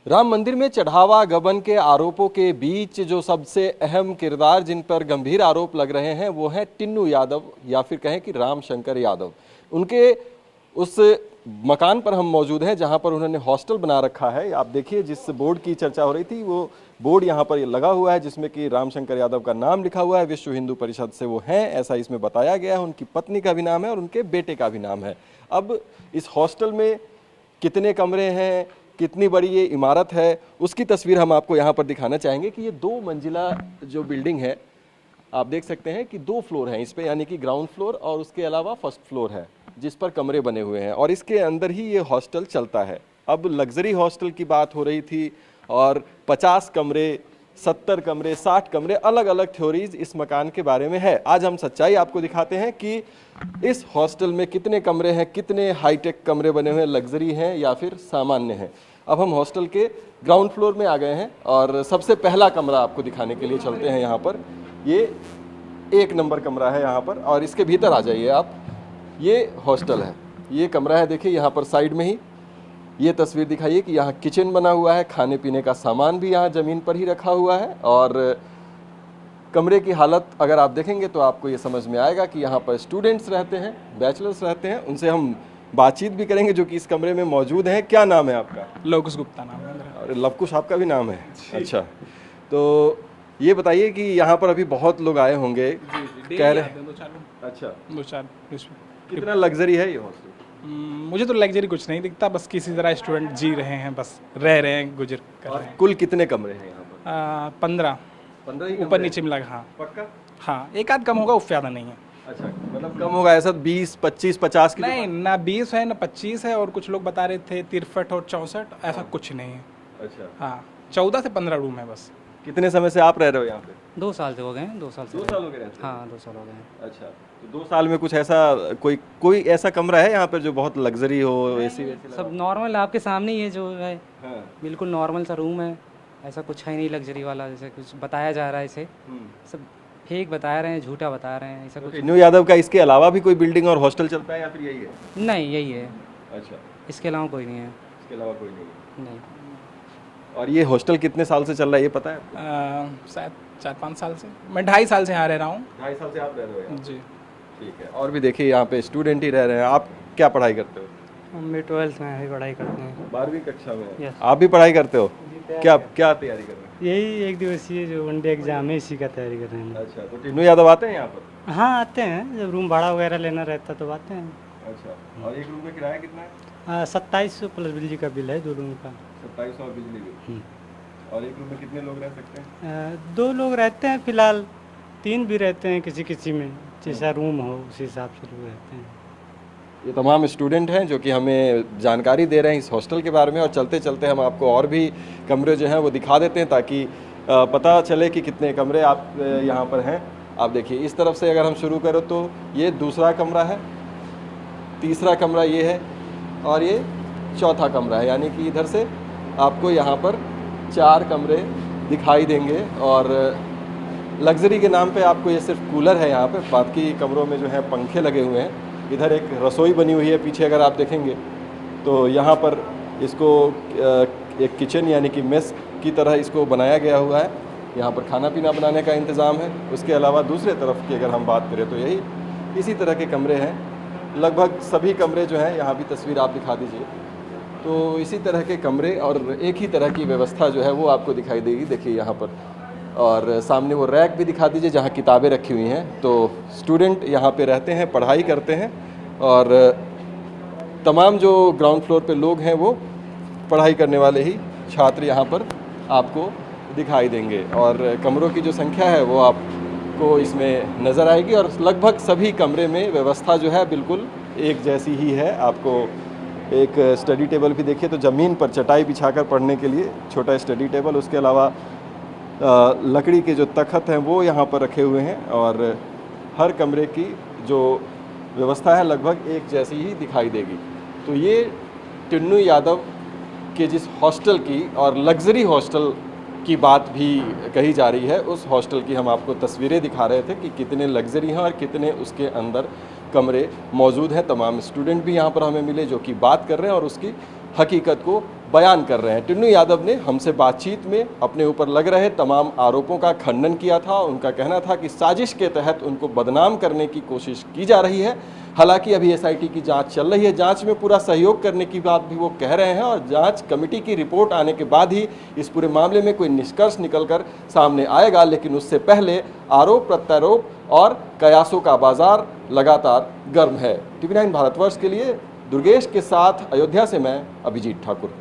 राम मंदिर में चढ़ावा गबन के आरोपों के बीच जो सबसे अहम किरदार जिन पर गंभीर आरोप लग रहे हैं वो हैं टिन्नू यादव या फिर कहें कि राम शंकर यादव। उनके उस मकान पर हम मौजूद हैं जहां पर उन्होंने हॉस्टल बना रखा है। आप देखिए जिस बोर्ड की चर्चा हो रही थी वो बोर्ड यहां पर लगा हुआ है जिसमें कि राम शंकर यादव का नाम लिखा हुआ है। विश्व हिंदू परिषद से वो हैं ऐसा इसमें बताया गया है। उनकी पत्नी का भी नाम है और उनके बेटे का भी नाम है। अब इस हॉस्टल में कितने कमरे हैं, कितनी बड़ी ये इमारत है, उसकी तस्वीर हम आपको यहाँ पर दिखाना चाहेंगे कि ये 2 मंजिला जो बिल्डिंग है आप देख सकते हैं कि 2 फ्लोर हैं इस पे, यानी कि ग्राउंड फ्लोर और उसके अलावा फर्स्ट फ्लोर है जिस पर कमरे बने हुए हैं और इसके अंदर ही ये हॉस्टल चलता है। अब लग्जरी हॉस्टल की बात हो रही थी और 50 कमरे, 70 कमरे, 60 कमरे, अलग अलग थ्योरीज इस मकान के बारे में है। आज हम सच्चाई आपको दिखाते हैं कि इस हॉस्टल में कितने कमरे हैं, कितने हाईटेक कमरे बने हुए हैं, लग्जरी हैं या फिर सामान्य हैं। अब हम हॉस्टल के ग्राउंड फ्लोर में आ गए हैं और सबसे पहला कमरा आपको दिखाने के लिए चलते हैं। यहाँ पर ये 1 नंबर कमरा है यहाँ पर और इसके भीतर आ जाइए आप। ये हॉस्टल है, ये कमरा है। देखिए यहाँ पर साइड में ही ये तस्वीर दिखाइए कि यहाँ किचन बना हुआ है, खाने पीने का सामान भी यहाँ ज़मीन पर ही रखा हुआ है और कमरे की हालत अगर आप देखेंगे तो आपको ये समझ में आएगा कि यहाँ पर स्टूडेंट्स रहते हैं, बैचलर्स रहते हैं। उनसे हम बातचीत भी करेंगे जो कि इस कमरे में मौजूद हैं। क्या नाम है आपका? लवकुश गुप्ता नाम है मेरा। अरे लवकुश आपका भी नाम है? अच्छा, तो ये बताइए कि यहाँ पर अभी बहुत लोग आए होंगे, कह रहे हैं। अच्छा, 2-4 कितना लग्जरी है ये हॉस्टल? मुझे तो लग्जरी कुछ नहीं दिखता, बस किसी तरह स्टूडेंट जी रहे हैं, बस रह रहे हैं, गुजर कर रहे हैं। कुल कितने कमरे हैं यहाँ पर? 15 ऊपर नीचे मिला। हाँ पक्का? हाँ, एक आध कम होगा, उससे ज़्यादा नहीं है। अच्छा, मतलब कम होगा ऐसा 20, 25, 50 की? नहीं, ना 20 है ना 25 है और कुछ लोग बता रहे थे 63 और 64, ऐसा कुछ नहीं है। अच्छा, हाँ, 14 से 15 रूम है बस। कितने समय से आप रह रहे हो यहाँ पे? 2 साल से हो गए हैं, 2 साल से। 2 साल हो गए रहते हैं? हाँ, 2 साल हो गए हैं। अच्छा, तो 2 साल में कुछ ऐसा कोई ऐसा कमरा है यहाँ पर जो बहुत लग्जरी हो, एसी वैसी लगा? सब नॉर्मल आपके सामने ही है जो है, हाँ। बिल्कुल नॉर्मल सा रूम है, ऐसा कुछ है नहीं लग्जरी वाला जैसे कुछ बताया जा रहा है। इसे सब फेक बता रहे हैं, झूठा बता रहे हैं, ऐसा कुछ टिन्नू यादव का इसके अलावा भी कोई बिल्डिंग और हॉस्टल चलता है या फिर यही है? नहीं, यही है। अच्छा, इसके अलावा कोई नहीं है। इसके अलावा कोई नहीं। नहीं। और ये हॉस्टल कितने साल से चल रहा है ये पता है? शायद 4-5 साल से। मैं 2.5 साल से यहाँ रह रहा हूँ। 2.5 साल से आप रह रहे हो यहाँ? जी। ठीक है। और भी देखिए यहाँ पे स्टूडेंट ही रह रहे हैं। आप क्या पढ़ाई करते हो? हम भी 12th में ही पढ़ाई करते हैं। 12वीं कक्षा में? Yes. आप भी पढ़ाई करते हो? क्या तैयारी कर रहे हैं? यही एक दिवसीय जो वनडे एग्जाम है, इसी का तैयारी कर रहे हैं। अच्छा, तो टिन्नू यादव आते हैं यहाँ पर? हाँ, आते हैं, जब रूम भाड़ा वगैरह लेना रहता तो आते हैं। अच्छा, और एक रूम में किराया कितना है? 2700 प्लस बिजली का बिल है 2 रूम का। 2700 बिजली बिल। और एक रूम में कितने लोग रह सकते हैं? 2 लोग रहते हैं फिलहाल, 3 भी रहते हैं किसी में, जैसा रूम हो उस हिसाब से लोग रहते हैं। ये तमाम स्टूडेंट हैं जो कि हमें जानकारी दे रहे हैं इस हॉस्टल के बारे में और चलते चलते हम आपको और भी कमरे जो हैं वो दिखा देते हैं ताकि पता चले कि कितने कमरे आप यहाँ पर हैं। आप देखिए इस तरफ से अगर हम शुरू करें तो ये दूसरा कमरा है, तीसरा कमरा ये है और ये चौथा कमरा है, यानी कि इधर से आपको यहाँ पर 4 कमरे दिखाई देंगे। और लग्जरी के नाम पे आपको ये सिर्फ कूलर है यहाँ पे, बाकी कमरों में जो है पंखे लगे हुए हैं। इधर एक रसोई बनी हुई है पीछे अगर आप देखेंगे तो यहाँ पर इसको एक किचन यानी कि मेस की तरह इसको बनाया गया हुआ है। यहाँ पर खाना पीना बनाने का इंतज़ाम है। उसके अलावा दूसरे तरफ की अगर हम बात करें तो यही इसी तरह के कमरे हैं। लगभग सभी कमरे जो हैं, यहाँ भी तस्वीर आप दिखा दीजिए, तो इसी तरह के कमरे और एक ही तरह की व्यवस्था जो है वो आपको दिखाई देगी। देखिए यहाँ पर और सामने वो रैक भी दिखा दीजिए जहाँ किताबें रखी हुई हैं। तो स्टूडेंट यहाँ पे रहते हैं, पढ़ाई करते हैं और तमाम जो ग्राउंड फ्लोर पे लोग हैं वो पढ़ाई करने वाले ही छात्र यहाँ पर आपको दिखाई देंगे। और कमरों की जो संख्या है वो आपको इसमें नज़र आएगी और लगभग सभी कमरे में व्यवस्था जो है बिल्कुल एक जैसी ही है। आपको एक स्टडी टेबल भी देखिए तो ज़मीन पर चटाई बिछाकर पढ़ने के लिए छोटा स्टडी टेबल, उसके अलावा लकड़ी के जो तख्त हैं वो यहाँ पर रखे हुए हैं और हर कमरे की जो व्यवस्था है लगभग एक जैसी ही दिखाई देगी। तो ये टिन्नू यादव के जिस हॉस्टल की और लग्जरी हॉस्टल की बात भी कही जा रही है, उस हॉस्टल की हम आपको तस्वीरें दिखा रहे थे कि कितने लग्जरी हैं और कितने उसके अंदर कमरे मौजूद हैं। तमाम स्टूडेंट भी यहाँ पर हमें मिले जो कि बात कर रहे हैं और उसकी हकीकत को बयान कर रहे हैं। टिन्नू यादव ने हमसे बातचीत में अपने ऊपर लग रहे तमाम आरोपों का खंडन किया था। उनका कहना था कि साजिश के तहत उनको बदनाम करने की कोशिश की जा रही है। हालांकि अभी एसआईटी की जांच चल रही है, जांच में पूरा सहयोग करने की बात भी वो कह रहे हैं और जांच कमेटी की रिपोर्ट आने के बाद ही इस पूरे मामले में कोई निष्कर्ष निकलकर सामने आएगा। लेकिन उससे पहले आरोप प्रत्यारोप और कयासों का बाजार लगातार गर्म है। TV9 भारतवर्ष के लिए दुर्गेश के साथ अयोध्या से मैं अभिजीत ठाकुर।